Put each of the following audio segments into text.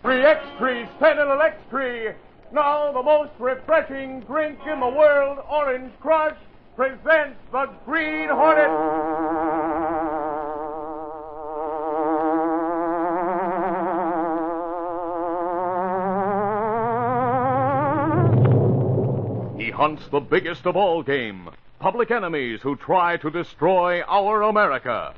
3X3, Trendle X3. Now the most refreshing drink in the world, Orange Crush, presents the Green Hornet. He hunts the biggest of all game, public enemies who try to destroy our America.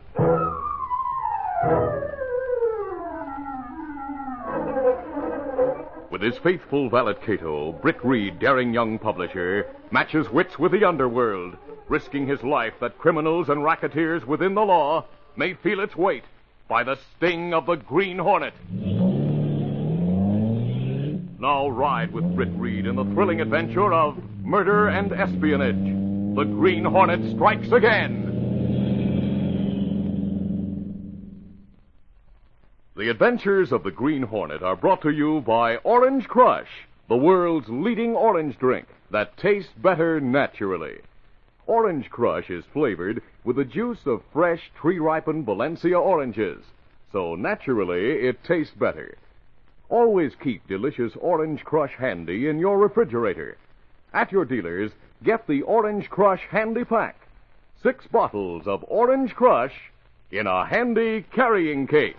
With his faithful valet Kato, Britt Reid, daring young publisher, matches wits with the Underworld, risking his life that criminals and racketeers within the law may feel its weight by the sting of the Green Hornet. Now ride with Britt Reid in the thrilling adventure of murder and espionage. The Green Hornet strikes again. The adventures of the Green Hornet are brought to you by Orange Crush, the world's leading orange drink that tastes better naturally. Orange Crush is flavored with the juice of fresh, tree-ripened Valencia oranges, so naturally it tastes better. Always keep delicious Orange Crush handy in your refrigerator. At your dealers, get the Orange Crush Handy Pack. 6 bottles of Orange Crush in a handy carrying case.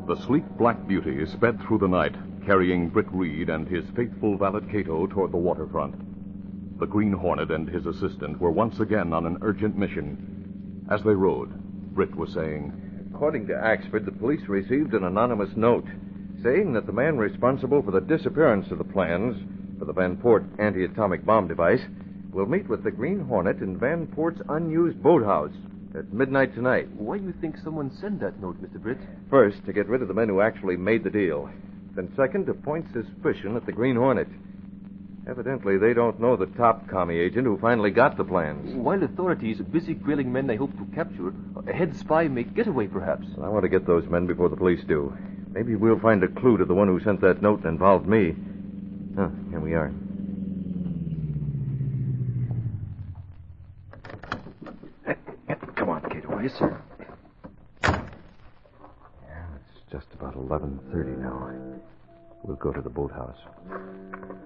The sleek black beauty sped through the night, carrying Britt Reid and his faithful valet Kato toward the waterfront. The Green Hornet and his assistant were once again on an urgent mission. As they rode, Britt was saying, According to Axford, the police received an anonymous note saying that the man responsible for the disappearance of the plans for the Van Port anti-atomic bomb device will meet with the Green Hornet in Van Port's unused boathouse at midnight tonight. Why do you think someone sent that note, Mr. Britt? First, to get rid of the men who actually made the deal. Then second, to point suspicion at the Green Hornet. Evidently, they don't know the top commie agent who finally got the plans. While authorities are busy grilling men they hope to capture, a head spy may get away, perhaps. I want to get those men before the police do. Maybe we'll find a clue to the one who sent that note and involved me. Oh, here we are. Come on, Kato. Yes, sir. It's just about 11:30 now. We'll go to the boathouse.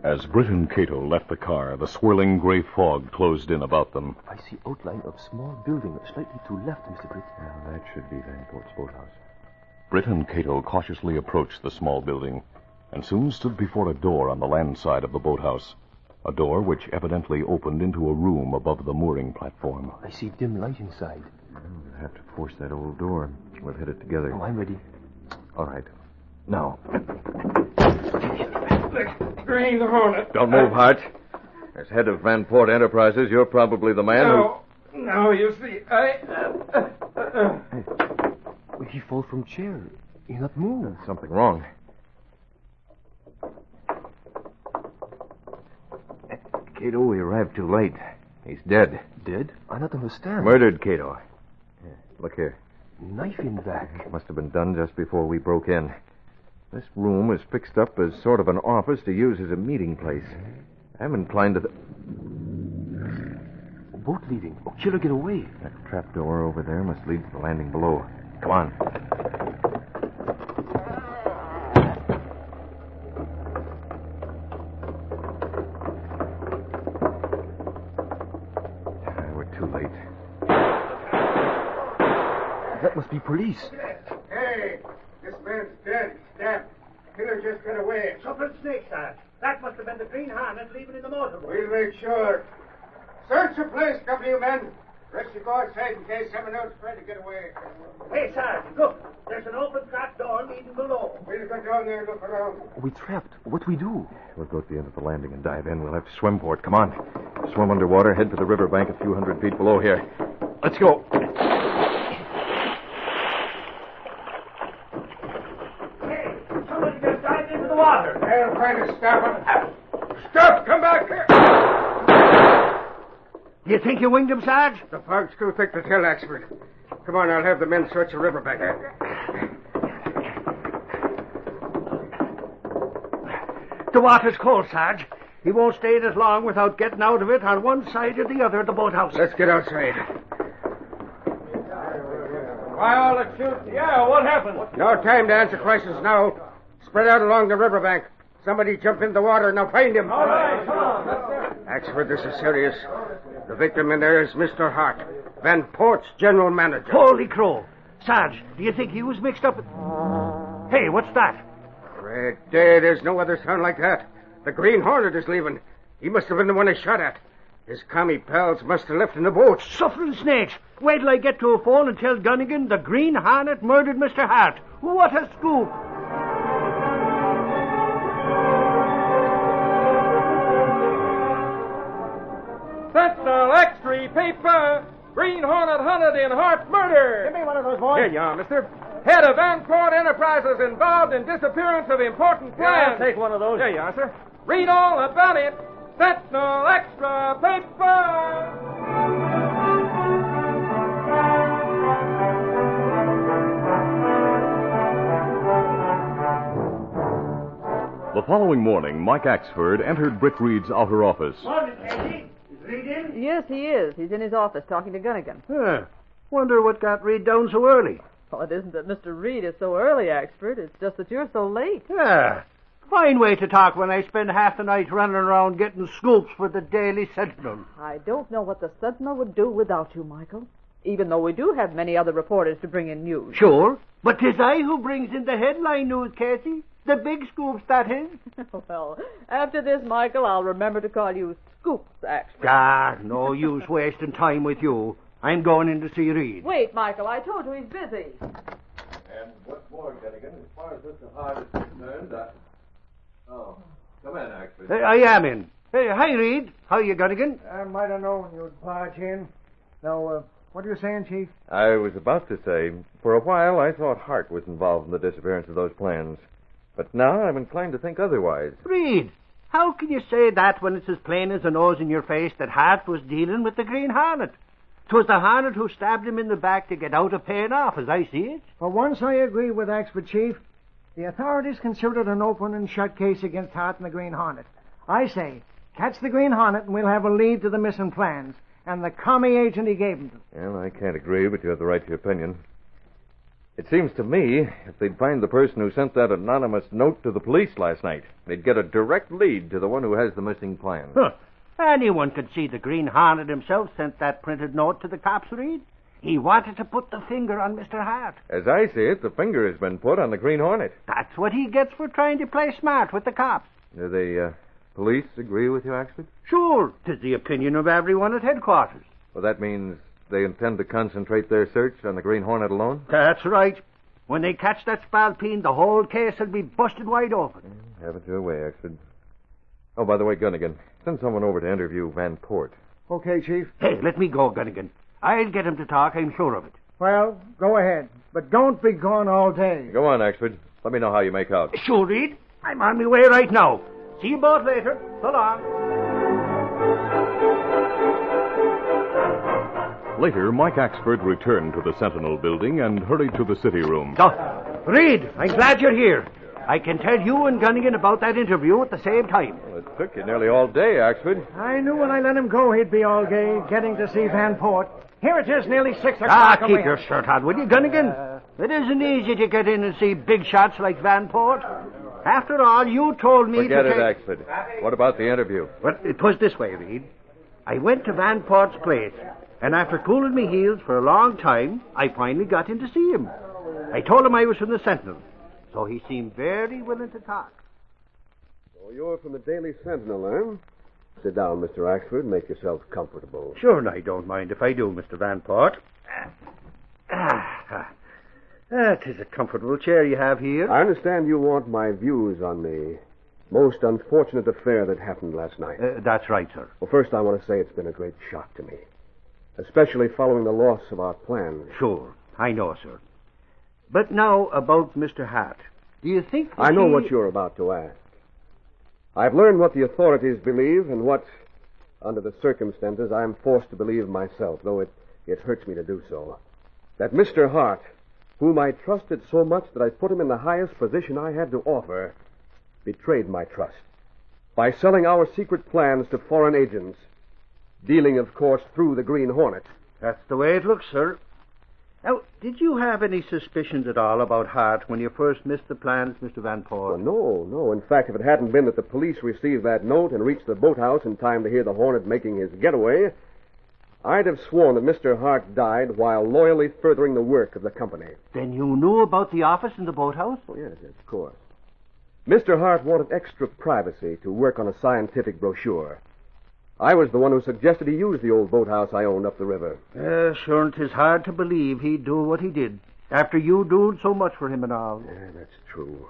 As Britt and Kato left the car, the swirling gray fog closed in about them. I see outline of small building slightly to left, Mr. Britt. Well, that should be Van Port's boathouse. Britt and Kato cautiously approached the small building and soon stood before a door on the land side of the boathouse. A door which evidently opened into a room above the mooring platform. I see dim light inside. We'll have to force that old door. We'll hit it together. Oh, I'm ready. All right. Now. Green Hornet. Don't move, Hart. As head of Van Port Enterprises, you're probably the man No, you see, He fall from chair. He not move. There's something wrong. Kato, we arrived too late. He's dead. Dead? I not understand. Murdered, Kato. Here, look here. Knife in back. Must have been done just before we broke in. This room is fixed up as sort of an office to use as a meeting place. I'm inclined to... A boat leaving. Oh, killer get away. That trap door over there must lead to the landing below. Come on. We're too late. That must be police. Hey, this man's dead. Stabbed. Killer just got away. Couple snakes, sir. That must have been the Green Hornet leaving in the motorboat. We'll make sure. Search the place, couple of you men. Rest you go outside in case someone else tried to get away. Hey, Sergeant, look. There's an open trap door leading below. We'll go down there and look around. We trapped. What we do? We'll go to the end of the landing and dive in. We'll have to swim for it. Come on. Swim underwater, head for the riverbank a few hundred feet below here. Let's go. Hey, somebody just dived into the water. They'll try to stop him. Stop! Come back here! You think you winged him, Sarge? The fog's too thick to tell, Axford. Come on, I'll have the men search the riverbank. The water's cold, Sarge. He won't stay in it long without getting out of it on one side or the other of the boathouse. Let's get outside. Why all the shoot? Yeah, what happened? No time to answer questions now. Spread out along the riverbank. Somebody jump in the water and I'll find him. All right, come on. Axford, this is serious. The victim in there is Mr. Hart, Van Port's general manager. Holy crow. Sarge, do you think he was mixed up? Hey, what's that? Great day, there's no other sound like that. The Green Hornet is leaving. He must have been the one I shot at. His commie pals must have left in the boat. Suffering snakes. Wait till I get to a phone and tell Gunnigan the Green Hornet murdered Mr. Hart. What a scoop. Sentinel extra paper. Green Hornet hunted in Hart murder. Give me one of those, boys. Here you are, mister. Head of Vanport Enterprises involved in disappearance of important plans. I'll take one of those. There you are, sir. Read all about it. Sentinel extra paper. The following morning, Mike Axford entered Britt Reid's outer office. Morning, Katie. Is Reid in? Yes, he is. He's in his office talking to Gunnigan. Wonder what got Reid down so early. Well, it isn't that Mr. Reid is so early, Axford. It's just that you're so late. Fine way to talk when I spend half the night running around getting scoops for the Daily Sentinel. I don't know what the Sentinel would do without you, Michael. Even though we do have many other reporters to bring in news. Sure, but 'tis I who brings in the headline news, Casey. The big scoops, that is. Well, after this, Michael, I'll remember to call you Scoops, Axford. No use wasting time with you. I'm going in to see Reid. Wait, Michael, I told you he's busy. And what's more, Gunnigan, as far as Mr. Hart is concerned, Oh, come in, Axford. I am in. Hey, hi, Reid. How you, Gunnigan? I might have known you'd barge in. Now, what are you saying, Chief? I was about to say, for a while I thought Hart was involved in the disappearance of those plans. But now I'm inclined to think otherwise. Reid, how can you say that when it's as plain as a nose in your face that Hart was dealing with the Green Hornet? 'Twas the Hornet who stabbed him in the back to get out of paying off, as I see it. For once I agree with Axford, Chief. The authorities considered an open and shut case against Hart and the Green Hornet. I say, catch the Green Hornet and we'll have a lead to the missing plans and the commie agent he gave them to. Well, I can't agree, but you have the right to your opinion. It seems to me, if they'd find the person who sent that anonymous note to the police last night, they'd get a direct lead to the one who has the missing plans. Anyone could see the Green Hornet himself sent that printed note to the cops, Reid. He wanted to put the finger on Mr. Hart. As I see it, the finger has been put on the Green Hornet. That's what he gets for trying to play smart with the cops. Do the police agree with you, Axford? Sure, 'tis the opinion of everyone at headquarters. Well, that means they intend to concentrate their search on the Green Hornet alone? That's right. When they catch that spalpeen, the whole case will be busted wide open. Have it your way, Axford. Oh, by the way, Gunnigan, send someone over to interview Van Port. Okay, Chief. Hey, let me go, Gunnigan. I'll get him to talk, I'm sure of it. Well, go ahead. But don't be gone all day. Go on, Axford. Let me know how you make out. Sure, Reid. I'm on my way right now. See you both later. So long. Later, Mike Axford returned to the Sentinel building and hurried to the city room. Reid, I'm glad you're here. I can tell you and Gunnigan about that interview at the same time. Well, it took you nearly all day, Axford. I knew when I let him go he'd be all gay, getting to see Van Port. Here it is, nearly 6 o'clock. Keep your shirt on, will you, Gunnigan? It isn't easy to get in and see big shots like Van Port. After all, you told me Forget to it, Axford. What about the interview? Well, it was this way, Reid. I went to Van Port's place, and after cooling me heels for a long time, I finally got in to see him. I told him I was from the Sentinel, so he seemed very willing to talk. So you're from the Daily Sentinel, eh? Sit down, Mr. Axford, and make yourself comfortable. Sure, and I don't mind if I do, Mr. Van Port. 'Tis a comfortable chair you have here. I understand you want my views on the most unfortunate affair that happened last night. That's right, sir. Well, first I want to say it's been a great shock to me, especially following the loss of our plans. Sure, I know, sir. But now about Mr. Hart. Do you think I know what you're about to ask. I've learned what the authorities believe and what, under the circumstances, I am forced to believe myself, though it hurts me to do so. That Mr. Hart, whom I trusted so much that I put him in the highest position I had to offer, betrayed my trust. by selling our secret plans to foreign agents, dealing, of course, through the Green Hornet. That's the way it looks, sir. Now, did you have any suspicions at all about Hart when you first missed the plans, Mr. Van Port? Well, no. In fact, if it hadn't been that the police received that note and reached the boathouse in time to hear the Hornet making his getaway, I'd have sworn that Mr. Hart died while loyally furthering the work of the company. Then you knew about the office in the boathouse? Oh, yes, of course. Mr. Hart wanted extra privacy to work on a scientific brochure. I was the one who suggested he use the old boathouse I owned up the river. Sure, 'tis hard to believe he'd do what he did, after you doing so much for him and all. Yeah, that's true.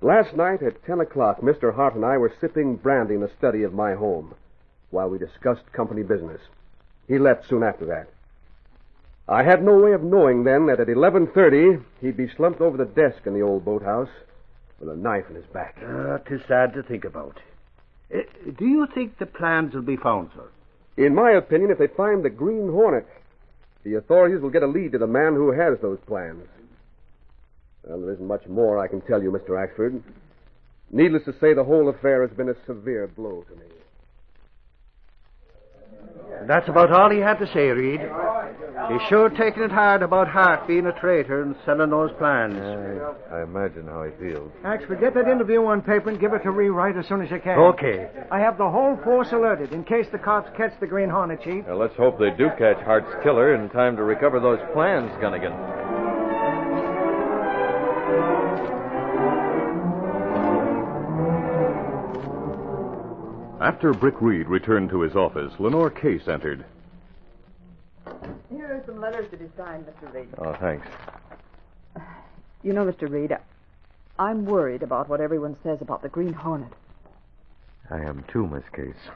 Last night at 10 o'clock, Mr. Hart and I were sipping brandy in the study of my home while we discussed company business. He left soon after that. I had no way of knowing then that at 11:30 he'd be slumped over the desk in the old boathouse with a knife in his back. 'Tis sad to think about. Do you think the plans will be found, sir? In my opinion, if they find the Green Hornet, the authorities will get a lead to the man who has those plans. Well, there isn't much more I can tell you, Mr. Axford. Needless to say, the whole affair has been a severe blow to me. That's about all he had to say, Reid. He's sure taking it hard about Hart being a traitor and selling those plans. I imagine how he feels. Axford, get that interview on paper and give it to rewrite as soon as you can. Okay. I have the whole force alerted in case the cops catch the Green Hornet, Chief. Well, let's hope they do catch Hart's killer in time to recover those plans, Gunnigan. After Britt Reid returned to his office, Lenore Case entered. Here are some letters to be signed, Mr. Reid. Oh, thanks. You know, Mr. Reid, I'm worried about what everyone says about the Green Hornet. I am too, Miss Case.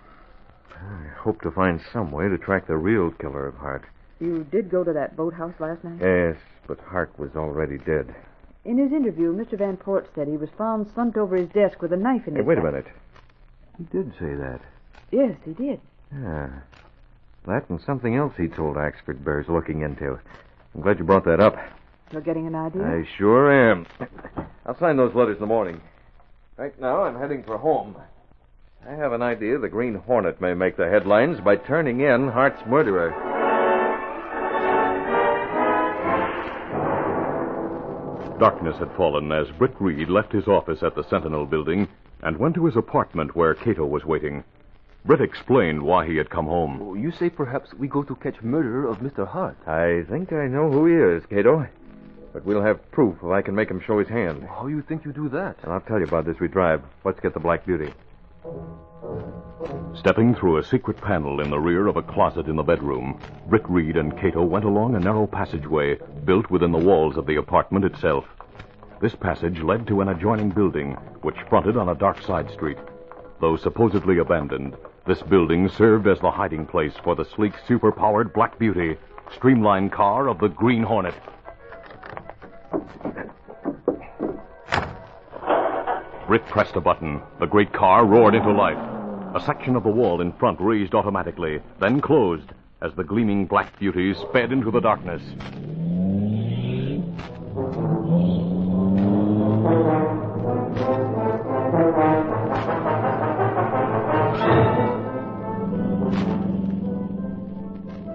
I hope to find some way to track the real killer of Hart. You did go to that boathouse last night? Yes, but Hart was already dead. In his interview, Mr. Van Port said he was found slumped over his desk with a knife in his Wait a back. minute. He did say that. Yes, he did. Yeah. That and something else he told Axford bears looking into. I'm glad you brought that up. You're getting an idea? I sure am. I'll sign those letters in the morning. Right now, I'm heading for home. I have an idea the Green Hornet may make the headlines by turning in Hart's murderer. Darkness had fallen as Britt Reid left his office at the Sentinel building and went to his apartment where Kato was waiting. Britt explained why he had come home. Oh, you say perhaps we go to catch murderer of Mr. Hart. I think I know who he is, Kato. But we'll have proof if I can make him show his hand. How you think you do that? And I'll tell you about this we drive. Let's get the Black Beauty. Stepping through a secret panel in the rear of a closet in the bedroom, Britt Reid and Kato went along a narrow passageway built within the walls of the apartment itself. This passage led to an adjoining building, which fronted on a dark side street. Though supposedly abandoned, this building served as the hiding place for the sleek, super-powered Black Beauty, streamlined car of the Green Hornet. Britt pressed a button. The great car roared into life. A section of the wall in front raised automatically, then closed as the gleaming Black Beauty sped into the darkness.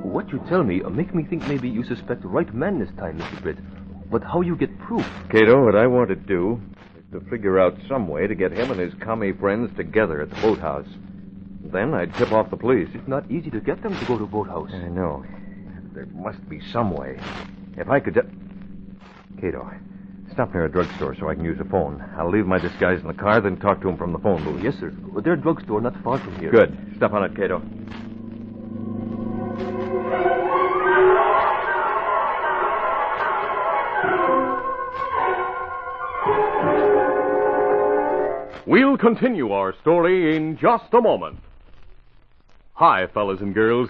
What you tell me make me think maybe you suspect the right man this time, Mr. Britt. But how you get proof? Kato, what I want to do is to figure out some way to get him and his commie friends together at the boathouse. Then I'd tip off the police. It's not easy to get them to go to boathouse. I know. There must be some way. If I could Kato, stop near a drugstore so I can use the phone. I'll leave my disguise in the car, then talk to him from the phone booth. Yes, sir. Their drugstore not far from here. Good. Step on it, Kato. We'll continue our story in just a moment. Hi, fellas and girls.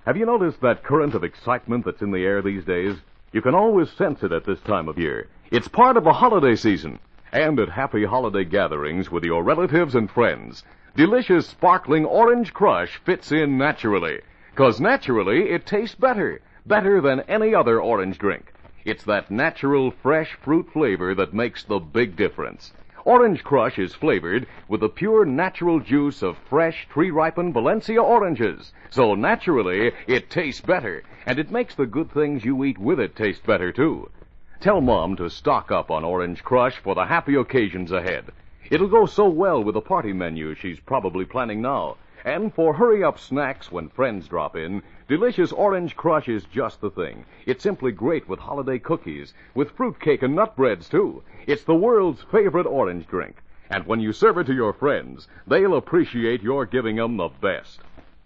Have you noticed that current of excitement that's in the air these days? You can always sense it at this time of year. It's part of the holiday season. And at happy holiday gatherings with your relatives and friends, delicious sparkling Orange Crush fits in naturally. 'Cause naturally, it tastes better. Better than any other orange drink. It's that natural, fresh fruit flavor that makes the big difference. Orange Crush is flavored with the pure natural juice of fresh, tree-ripened Valencia oranges. So naturally, it tastes better, and it makes the good things you eat with it taste better, too. Tell Mom to stock up on Orange Crush for the happy occasions ahead. It'll go so well with the party menu she's probably planning now. And for hurry-up snacks when friends drop in, delicious Orange Crush is just the thing. It's simply great with holiday cookies, with fruitcake and nut breads, too. It's the world's favorite orange drink. And when you serve it to your friends, they'll appreciate your giving them the best.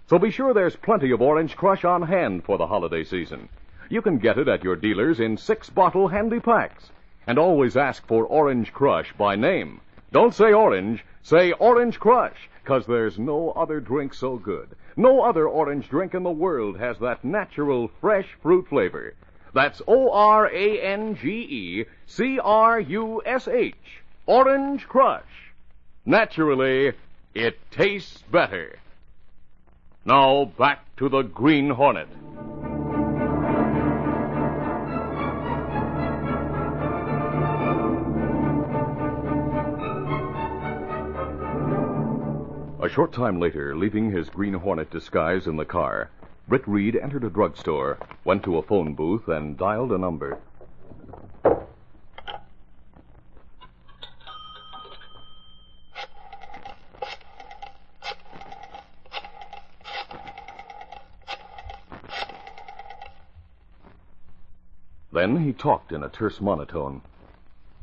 So be sure there's plenty of Orange Crush on hand for the holiday season. You can get it at your dealers in 6-bottle handy packs. And always ask for Orange Crush by name. Don't say orange, say Orange Crush, 'cause there's no other drink so good. No other orange drink in the world has that natural, fresh fruit flavor. That's ORANGECRUSH. Orange Crush. Naturally, it tastes better. Now, back to the Green Hornet. A short time later, leaving his Green Hornet disguise in the car, Britt Reid entered a drugstore, went to a phone booth, and dialed a number. Then he talked in a terse monotone.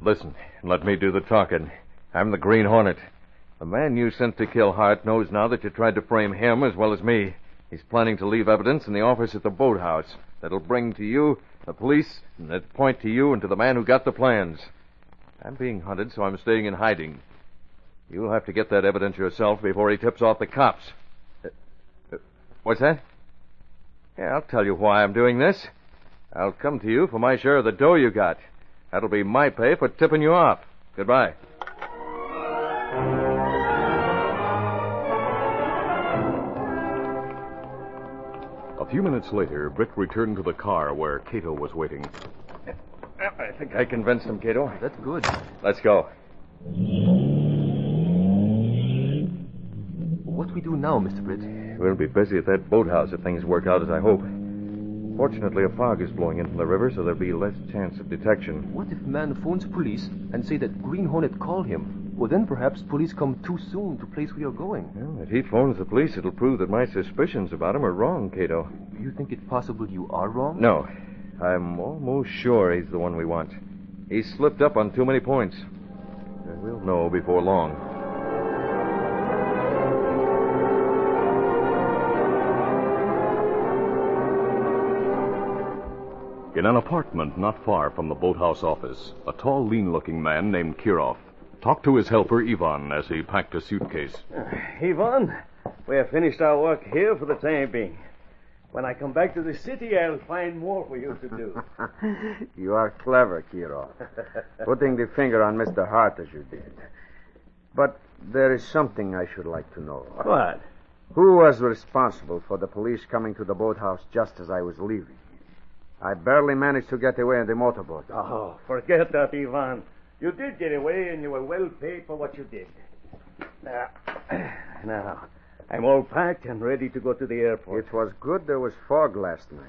Listen, let me do the talking. I'm the Green Hornet. The man you sent to kill Hart knows now that you tried to frame him as well as me. He's planning to leave evidence in the office at the boathouse that'll bring to you the police and that point to you and to the man who got the plans. I'm being hunted, so I'm staying in hiding. You'll have to get that evidence yourself before he tips off the cops. What's that? Yeah, I'll tell you why I'm doing this. I'll come to you for my share of the dough you got. That'll be my pay for tipping you off. Goodbye. A few minutes later, Britt returned to the car where Kato was waiting. I think I convinced him, Kato. That's good. Let's go. What do we do now, Mr. Britt? We'll be busy at that boathouse if things work out as I hope. Fortunately, a fog is blowing in from the river, so there'll be less chance of detection. What if man phones police and say that Green Hornet called him? Well, then perhaps police come too soon to place we are going. Well, if he phones the police, it'll prove that my suspicions about him are wrong, Kato. Do you think it possible you are wrong? No. I'm almost sure he's the one we want. He's slipped up on too many points. We'll know before long. In an apartment not far from the boathouse office, a tall, lean-looking man named Kirov talked to his helper, Ivan, as he packed a suitcase. Ivan, we have finished our work here for the time being. When I come back to the city, I'll find more for you to do. You are clever, Kirov. Putting the finger on Mr. Hart as you did. But there is something I should like to know. What? Who was responsible for the police coming to the boathouse just as I was leaving? I barely managed to get away in the motorboat. Oh, forget that, Ivan. You did get away, and you were well paid for what you did. Now, I'm all packed and ready to go to the airport. It was good there was fog last night.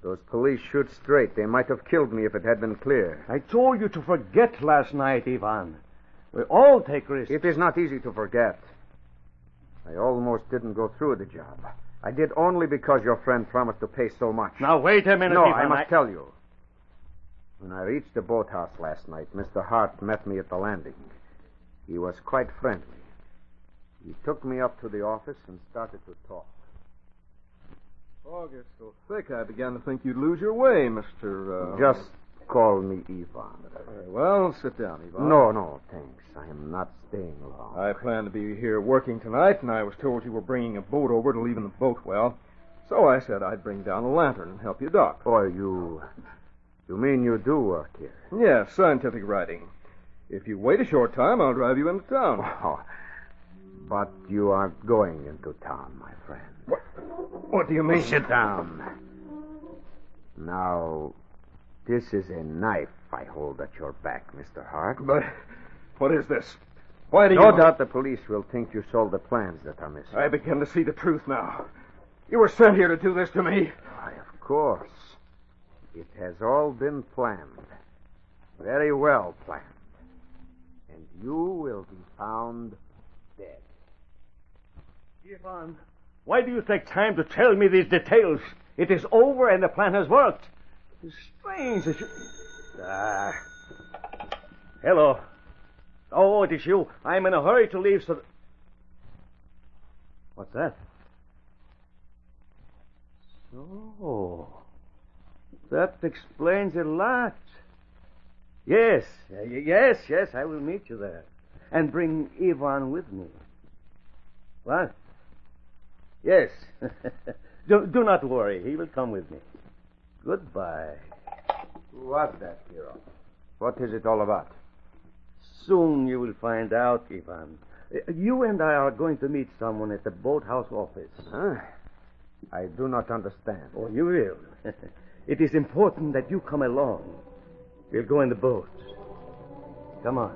Those police shoot straight. They might have killed me if it had been clear. I told you to forget last night, Ivan. We all take risks. It is not easy to forget. I almost didn't go through the job. I did only because your friend promised to pay so much. Now, wait a minute, No, Ivan. I must tell you. When I reached the boathouse last night, Mr. Hart met me at the landing. He was quite friendly. He took me up to the office and started to talk. Fog is so thick, I began to think you'd lose your way, Mr. Just call me Ivan. Very well, sit down, Ivan. No, thanks. I am not staying long. I plan to be here working tonight, and I was told you were bringing a boat over to leave in the boat well. So I said I'd bring down a lantern and help you dock. Oh, you mean you do work here? Yes, scientific writing. If you wait a short time, I'll drive you into town. Oh, but you aren't going into town, my friend. What do you mean? Sit down. Now, this is a knife I hold at your back, Mr. Hart. But What is this? Why do you... No doubt the police will think you sold the plans that are missing. I begin to see the truth now. You were sent here to do this to me. Why, of course. It has all been planned. Very well planned. And you will be found dead. Ivan, why do you take time to tell me these details? It is over and the plan has worked. It's strange that you... Hello. Oh, it is you. I'm in a hurry to leave, so... What's that? So... That explains a lot. Yes, I will meet you there. And bring Ivan with me. What? Yes. Do not worry. He will come with me. Goodbye. What's that, hero? What is it all about? Soon you will find out, Ivan. You and I are going to meet someone at the boathouse office. Huh? I do not understand. Oh, you will. It is important that you come along. We'll go in the boat. Come on.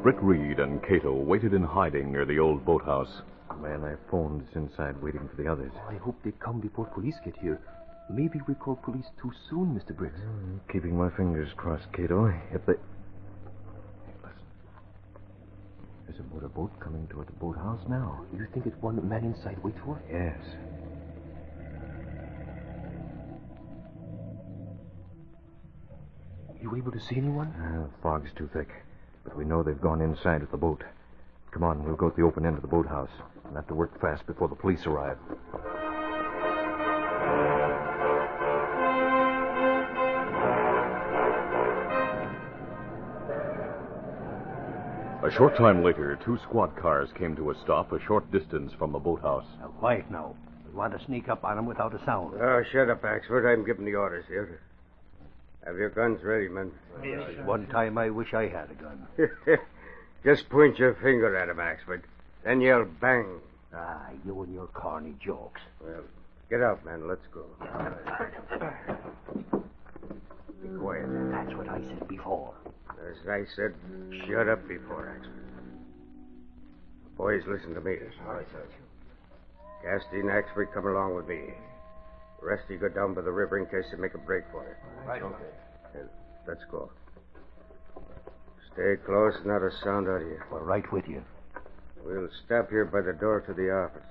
Britt Reid and Kato waited in hiding near the old boathouse. Man, I phoned is inside waiting for the others. I hope they come before police get here. Maybe we called police too soon, Mr. Briggs. Keeping my fingers crossed, Kato. If they... Hey, listen. There's a motorboat coming toward the boathouse now. You think it's one man inside wait for? Yes. You able to see anyone? The fog's too thick. But we know they've gone inside with the boat. Come on, we'll go to the open end of the boathouse. We'll have to work fast before the police arrive. A short time later, 2 squad cars came to a stop a short distance from the boathouse. Now, quiet now. We want to sneak up on him without a sound. Oh, shut up, Axford. I'm giving the orders here. Have your guns ready, men. One time I wish I had a gun. Just point your finger at him, Axford. Then yell bang. Ah, you and your corny jokes. Well, get out, man. Let's go. Be quiet. That's what I said before. As I said, shut up before, Axford. Boys, listen to me. Cassidy and Axford, come along with me. The rest of you go down by the river in case they make a break for it. Right. Let's go. Stay close, not a sound out of you. We're right with you. We'll stop here by the door to the office.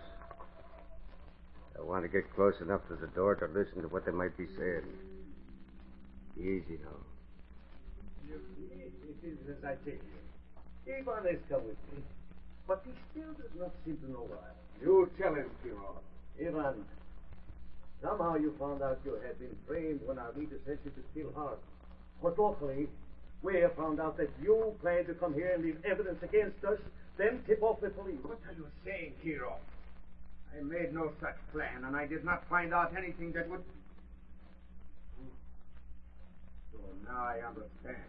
I want to get close enough to the door to listen to what they might be saying. Easy now. It is as I tell you. Ivan has come with me, but he still does not seem to know why. You tell him, Kiro. Ivan, somehow you found out you had been framed when our leader sent you to steal Hart. But luckily, we have found out that you planned to come here and leave evidence against us, then tip off the police. What are you saying, Kiro? I made no such plan, and I did not find out anything that would... So now I understand.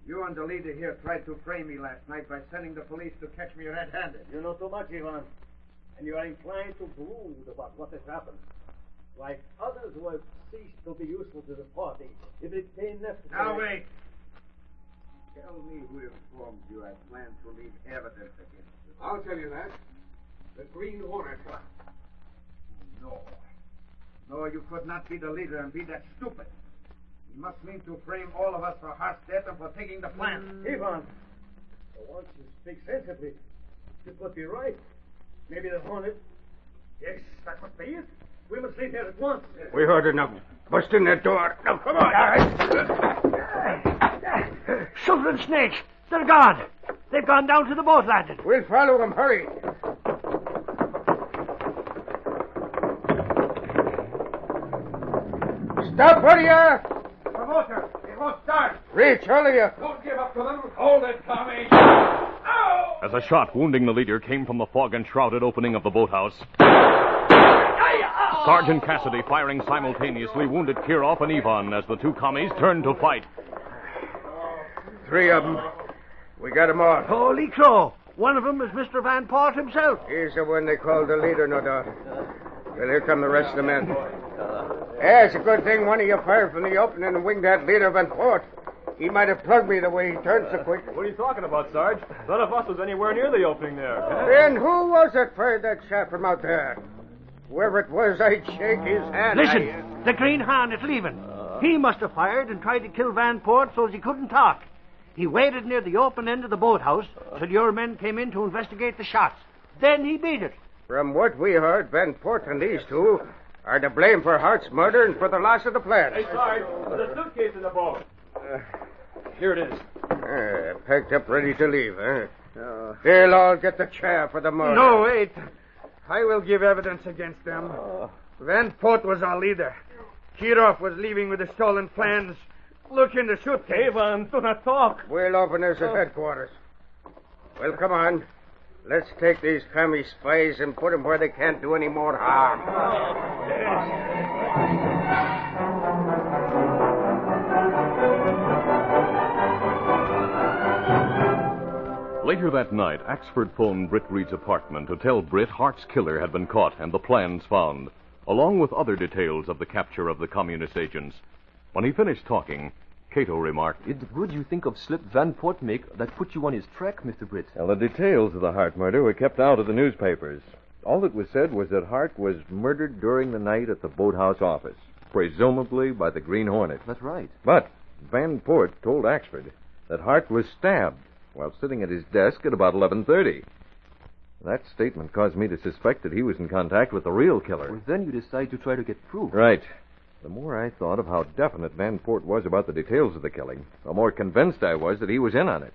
You and the leader here tried to frame me last night by sending the police to catch me red-handed. You know too much, Ivan. And you are inclined to brood about what has happened. Like others who have ceased to be useful to the party, it became necessary... Now wait. Tell me who informed you I planned to leave evidence against you. I'll tell you that. The Green Hornet. No. No, you could not be the leader and be that stupid. You must mean to frame all of us for Hart's death and for taking the plan. Ivan, for once you speak sensibly. You could be right. Maybe the Hornet... Yes, that must be it. We must leave here at once. We heard enough. Bust in that door. Now, come on. Children snakes! They're gone! They've gone down to the boat landing. We'll follow them. Hurry. Stop, where you? The motor. It won't start. Reach, all of you. Don't give up to them. Hold it, Tommy. As a shot wounding the leader came from the fog-enshrouded opening of the boathouse, Sergeant Cassidy, firing simultaneously, wounded Kirov and Ivan as the 2 commies turned to fight. 3 of them. We got them all. Holy crow! One of them is Mr. Van Port himself. He's the one they call the leader, no doubt. Well, here come the rest of the men. Yeah, it's a good thing one of you fired from the opening and winged that leader Van Port. He might have plugged me the way he turned so quick. What are you talking about, Sarge? None of us was anywhere near the opening there. Then who was it fired that shot from out there? Whoever it was, I'd shake his hand. Listen, the Green Hornet leaving. He must have fired and tried to kill Van Port so as he couldn't talk. He waited near the open end of the boathouse till your men came in to investigate the shots. Then he beat it. From what we heard, Van Port and these two are to blame for Hart's murder and for the loss of the plans. Hey, Sarge, there's a suitcase in the boat. Here it is. Packed up, ready to leave, huh? They'll all get the chair for the murder. No, wait. I will give evidence against them. Van Port was our leader. Kirov was leaving with the stolen plans. Look in the suitcase. Ivan, do not talk. We'll open this at headquarters. Well, come on. Let's take these commie spies and put them where they can't do any more harm. Later that night, Axford phoned Britt Reid's apartment to tell Britt Hart's killer had been caught and the plans found, along with other details of the capture of the communist agents. When he finished talking, Kato remarked, It's good you think of slip Van Port make that put you on his track, Mr. Britt. Well, the details of the Hart murder were kept out of the newspapers. All that was said was that Hart was murdered during the night at the boathouse office, presumably by the Green Hornet. That's right. But Van Port told Axford that Hart was stabbed while sitting at his desk at about 11:30. That statement caused me to suspect that he was in contact with the real killer. Well, then you decide to try to get proof. Right. The more I thought of how definite Van Port was about the details of the killing, the more convinced I was that he was in on it.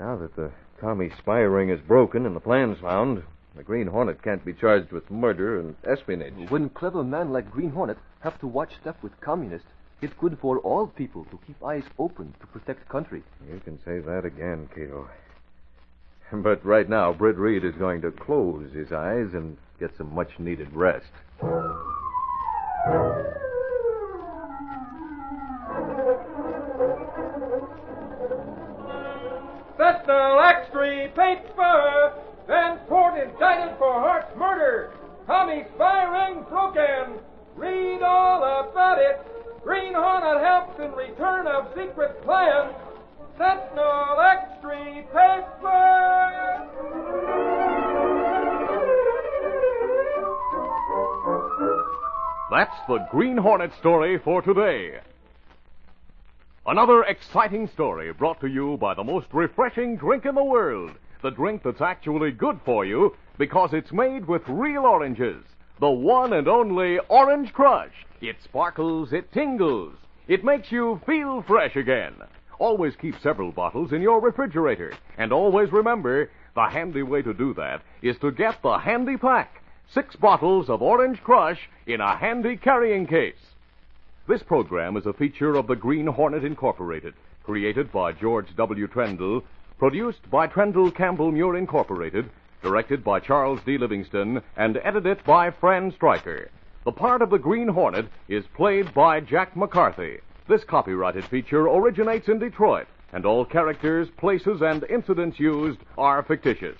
Now that the commie spy ring is broken and the plans found, the Green Hornet can't be charged with murder and espionage. When clever men like Green Hornet have to watch stuff with communists, it's good for all people to keep eyes open to protect country. You can say that again, Kato. But right now, Britt Reid is going to close his eyes and get some much-needed rest. Sentinel extra paper. Van Port indicted for Hart's murder. Tommy spy ring broken. Read all about it. Green Hornet helps in return of secret plans. Sentinel extra paper. That's the Green Hornet story for today. Another exciting story brought to you by the most refreshing drink in the world. The drink that's actually good for you because it's made with real oranges. The one and only Orange Crush. It sparkles, it tingles. It makes you feel fresh again. Always keep several bottles in your refrigerator. And always remember, the handy way to do that is to get the handy pack. 6 bottles of Orange Crush in a handy carrying case. This program is a feature of the Green Hornet Incorporated, created by George W. Trendle, produced by Trendle Campbell Muir Incorporated, directed by Charles D. Livingston, and edited by Fran Striker. The part of the Green Hornet is played by Jack McCarthy. This copyrighted feature originates in Detroit, and all characters, places, and incidents used are fictitious.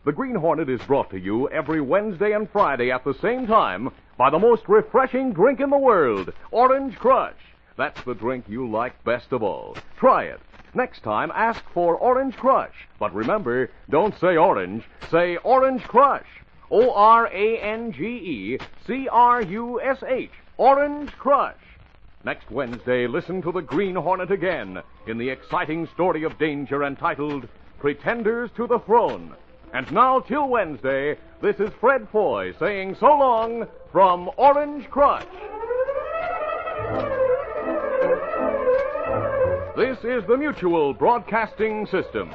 The Green Hornet is brought to you every Wednesday and Friday at the same time by the most refreshing drink in the world, Orange Crush. That's the drink you like best of all. Try it. Next time, ask for Orange Crush. But remember, don't say orange, say Orange Crush. ORANGECRUSH. Orange Crush. Next Wednesday, listen to the Green Hornet again in the exciting story of danger entitled Pretenders to the Throne. And now, till Wednesday, this is Fred Foy saying so long from Orange Crush. This is the Mutual Broadcasting System.